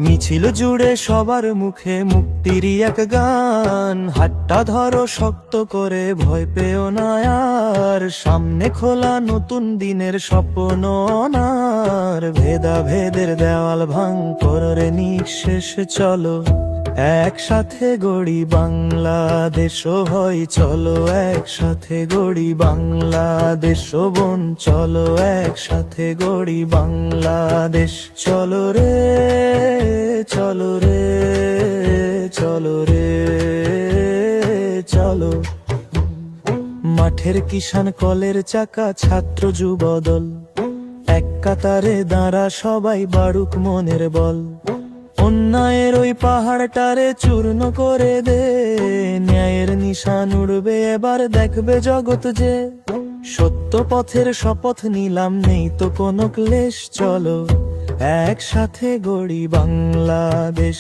মিছিল জুড়ে সবার মুখে মুক্তিরই এক গান, হাতটা ধরো শক্ত করে, ভয় পেও না আর, সামনে খোলা নতুন দিনের স্বপ্ন নার, ভেদাভেদের দেওয়াল ভাঙ করে নিঃশেষ চলো, একসাথে গড়ি বাংলাদেশ ভাই, চলো একসাথে গড়ি বাংলাদেশ বোন, চলো একসাথে গড়ি বাংলাদেশ, চলো রে চলো রে চলো রে চলো। মাঠের কিষান কলের চাকা ছাত্র যুবদল, এক কাতারে দাঁড়া সবাই, বাড়ুক মনের বল, অন্যায়ের ওই পাহাড়টারে চূর্ণ করে দে, ন্যায়ের নিশান উড়বে এবার, দেখবে জগৎ যে, সত্য পথের শপথ নিলাম, নেই তো কোনো ক্লেশ, চলো একসাথে গড়ি বাংলাদেশ।